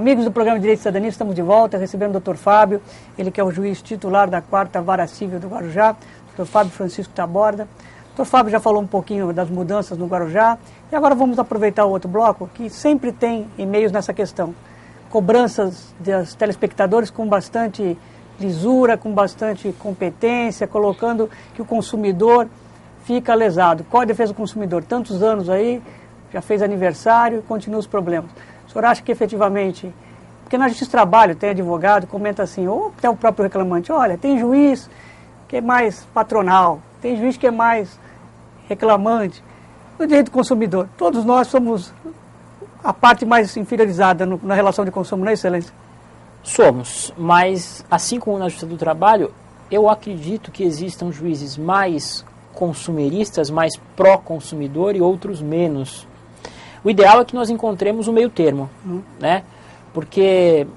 Amigos do programa Direito e Cidadania, estamos de volta, recebendo o Dr. Fábio, ele que é o juiz titular da 4ª Vara Civil do Guarujá, Dr. Fábio Francisco Taborda. O Dr. Fábio já falou um pouquinho das mudanças no Guarujá, e agora vamos aproveitar o outro bloco, que sempre tem e-mails nessa questão. Cobranças dos telespectadores com bastante lisura, com bastante competência, colocando que o consumidor fica lesado. Qual a defesa do consumidor? Tantos anos aí, já fez aniversário e continua os problemas. O senhor acha que efetivamente, porque na Justiça do Trabalho tem advogado, comenta assim, ou até o próprio reclamante, olha, tem juiz que é mais patronal, tem juiz que é mais reclamante. No direito do consumidor, todos nós somos a parte mais inferiorizada na relação de consumo, não é, Excelência? Somos, mas assim como na Justiça do Trabalho, eu acredito que existam juízes mais consumeristas, mais pró-consumidor e outros menos. O ideal é que nós encontremos um meio termo, né? Porque,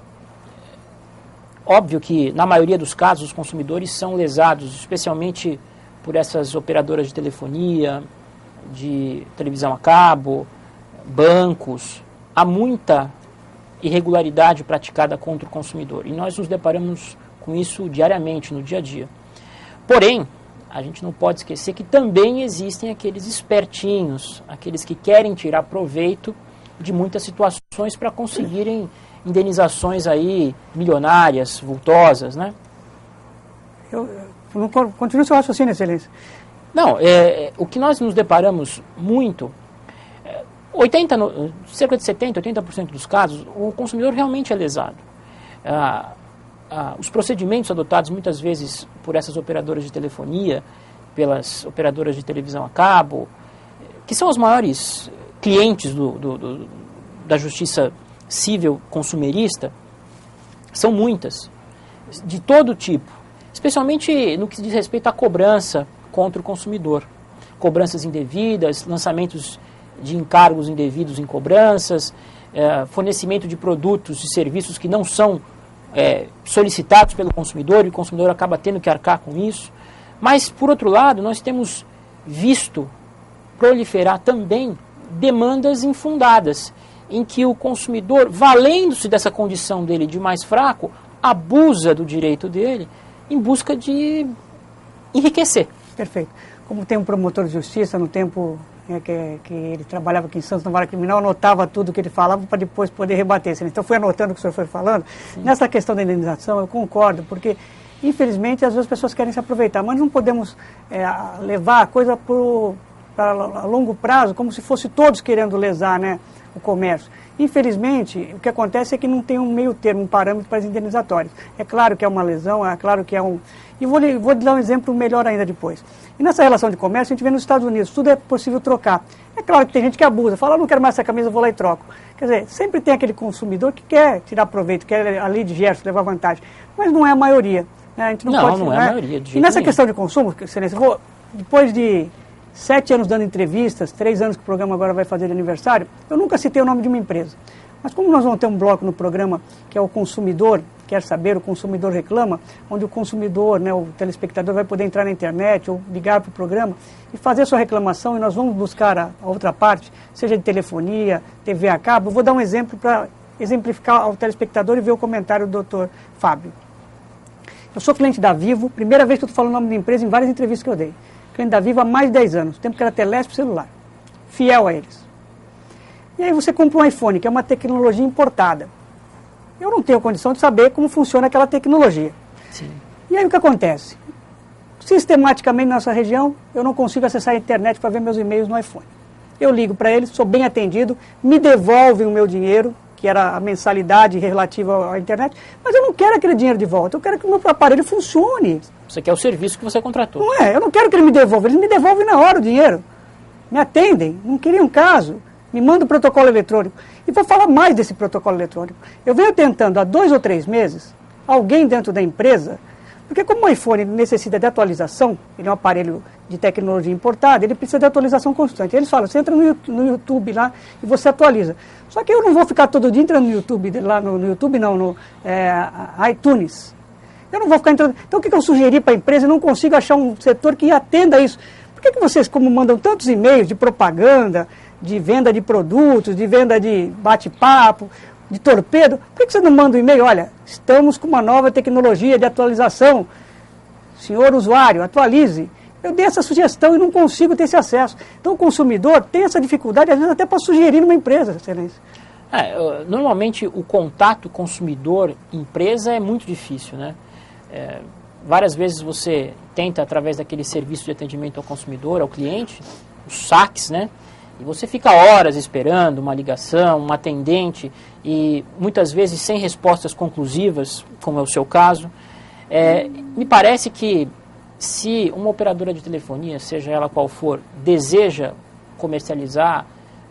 óbvio que na maioria dos casos os consumidores são lesados, especialmente por essas operadoras de telefonia, de televisão a cabo, bancos. Há muita irregularidade praticada contra o consumidor e nós nos deparamos com isso diariamente, no dia a dia. Porém, a gente não pode esquecer que também existem aqueles espertinhos, aqueles que querem tirar proveito de muitas situações para conseguirem indenizações aí milionárias, vultosas, né? Eu não continuo seu raciocínio, Excelência. Não, o que nós nos deparamos muito, cerca de 70%, 80% dos casos, o consumidor realmente é lesado. Os procedimentos adotados muitas vezes por essas operadoras de telefonia, pelas operadoras de televisão a cabo, que são os maiores clientes da justiça civil consumerista, são muitas, de todo tipo, especialmente no que diz respeito à cobrança contra o consumidor. Cobranças indevidas, lançamentos de encargos indevidos em cobranças, fornecimento de produtos e serviços que não são solicitados pelo consumidor e o consumidor acaba tendo que arcar com isso. Mas, por outro lado, nós temos visto proliferar também demandas infundadas, em que o consumidor, valendo-se dessa condição dele de mais fraco, abusa do direito dele em busca de enriquecer. Perfeito. Como tem um promotor de justiça no tempo que ele trabalhava aqui em Santos, na vara criminal, anotava tudo que ele falava para depois poder rebater. Então, fui anotando o que o senhor foi falando. Sim. Nessa questão da indenização, eu concordo, porque, infelizmente, às vezes as pessoas querem se aproveitar, mas não podemos levar a coisa para longo prazo, como se fosse todos querendo lesar, né, o comércio. Infelizmente, o que acontece é que não tem um meio termo, um parâmetro para as indenizatórias. É claro que é uma lesão, é claro que é um... E vou dar um exemplo melhor ainda depois. E nessa relação de comércio, a gente vê nos Estados Unidos, tudo é possível trocar. É claro que tem gente que abusa, fala, não quero mais essa camisa, vou lá e troco. Quer dizer, sempre tem aquele consumidor que quer tirar proveito, quer ali de gesto, levar vantagem. Mas não é a maioria. Né? A gente não é a maioria. De e nessa questão de consumo, Excelência, depois de 7 anos dando entrevistas, 3 anos que o programa agora vai fazer de aniversário, eu nunca citei o nome de uma empresa. Mas como nós vamos ter um bloco no programa que é o consumidor quer saber, o consumidor reclama, onde o consumidor, né, o telespectador vai poder entrar na internet ou ligar para o programa e fazer a sua reclamação e nós vamos buscar a outra parte, seja de telefonia, TV a cabo. Eu vou dar um exemplo para exemplificar ao telespectador e ver o comentário do Dr. Fábio. Eu sou cliente da Vivo, primeira vez que eu estou falando o nome da empresa em várias entrevistas que eu dei. Cliente da Vivo há mais de 10 anos, tempo que era Telesp celular, fiel a eles. E aí você compra um iPhone, que é uma tecnologia importada. Eu não tenho condição de saber como funciona aquela tecnologia. Sim. E aí o que acontece? Sistematicamente na nossa região, eu não consigo acessar a internet para ver meus e-mails no iPhone. Eu ligo para eles, sou bem atendido, me devolvem o meu dinheiro, que era a mensalidade relativa à internet, mas eu não quero aquele dinheiro de volta, eu quero que o meu aparelho funcione. Você quer o serviço que você contratou. Não é, eu não quero que ele me devolva, eles me devolvem na hora o dinheiro. Me atendem, não queriam caso. Me manda o protocolo eletrônico. E vou falar mais desse protocolo eletrônico. Eu venho tentando há 2 ou 3 meses, alguém dentro da empresa, porque como o iPhone necessita de atualização, ele é um aparelho de tecnologia importada, ele precisa de atualização constante. Eles falam, você entra no YouTube lá e você atualiza. Só que eu não vou ficar todo dia entrando no YouTube, lá no YouTube não, no iTunes. Eu não vou ficar entrando... Então o que eu sugeri para a empresa? Eu não consigo achar um setor que atenda isso. Por que vocês, como mandam tantos e-mails de propaganda, de venda de produtos, de venda de bate-papo, de torpedo, por que você não manda um e-mail? Olha, estamos com uma nova tecnologia de atualização. Senhor usuário, atualize. Eu dei essa sugestão e não consigo ter esse acesso. Então o consumidor tem essa dificuldade, às vezes até para sugerir numa empresa, excelência. Normalmente o contato consumidor-empresa é muito difícil, né? Várias vezes você tenta, através daquele serviço de atendimento ao consumidor, ao cliente, os saques, né? E você fica horas esperando uma ligação, um atendente, e muitas vezes sem respostas conclusivas, como é o seu caso. Me parece que se uma operadora de telefonia, seja ela qual for, deseja comercializar,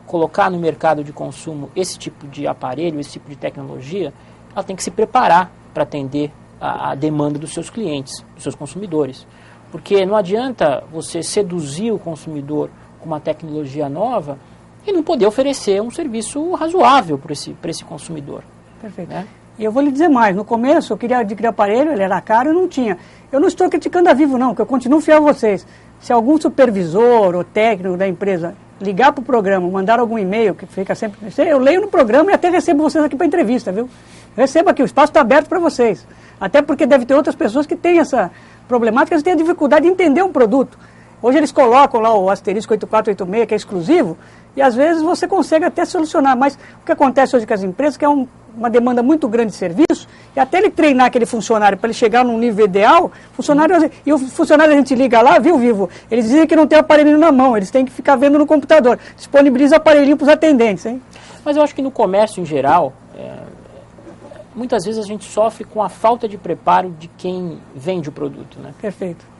colocar no mercado de consumo esse tipo de aparelho, esse tipo de tecnologia, ela tem que se preparar para atender a demanda dos seus clientes, dos seus consumidores. Porque não adianta você seduzir o consumidor com uma tecnologia nova e não poder oferecer um serviço razoável para esse consumidor. Perfeito. Né? E eu vou lhe dizer mais, no começo eu queria adquirir aparelho, ele era caro e não tinha. Eu não estou criticando a Vivo não, porque eu continuo fiel a vocês. Se algum supervisor ou técnico da empresa ligar para o programa, mandar algum e-mail, que fica sempre... Eu leio no programa e até recebo vocês aqui para entrevista, viu? Receba aqui, o espaço está aberto para vocês. Até porque deve ter outras pessoas que têm essa problemática, eles têm a dificuldade de entender um produto. Hoje eles colocam lá o asterisco 8486, que é exclusivo, e às vezes você consegue até solucionar. Mas o que acontece hoje com as empresas, que é uma demanda muito grande de serviço, e até ele treinar aquele funcionário para ele chegar num nível ideal, e o funcionário a gente liga lá, viu, Vivo? Eles dizem que não tem o aparelhinho na mão, eles têm que ficar vendo no computador. Disponibiliza o aparelhinho para os atendentes, hein? Mas eu acho que no comércio em geral, muitas vezes a gente sofre com a falta de preparo de quem vende o produto, né? Perfeito.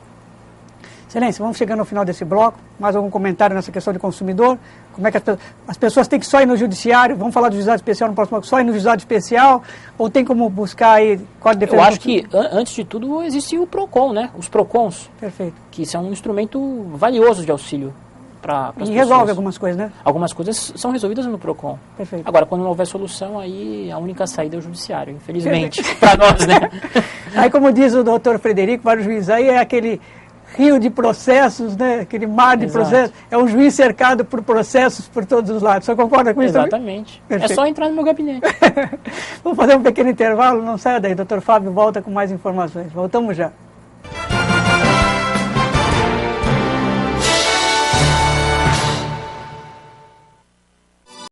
Excelência, vamos chegando ao final desse bloco. Mais algum comentário nessa questão de consumidor? Como é que as pessoas têm que só ir no judiciário? Vamos falar do juizado especial no próximo bloco, só ir no juizado especial? Ou tem como buscar aí Código de Defesa? Eu acho que, antes de tudo, existe o PROCON, né? Os PROCONs. Perfeito. Que são um instrumento valioso de auxílio para as pessoas. E resolve algumas coisas, né? Algumas coisas são resolvidas no PROCON. Perfeito. Agora, quando não houver solução, aí a única saída é o judiciário, infelizmente, para nós, né? Aí, como diz o doutor Frederico, para o juiz, aí é aquele rio de processos, né? Aquele mar de processos, é um juiz cercado por processos por todos os lados. Você concorda com isso? Exatamente. É só entrar no meu gabinete. Vamos fazer um pequeno intervalo, não saia daí. Dr. Fábio volta com mais informações. Voltamos já.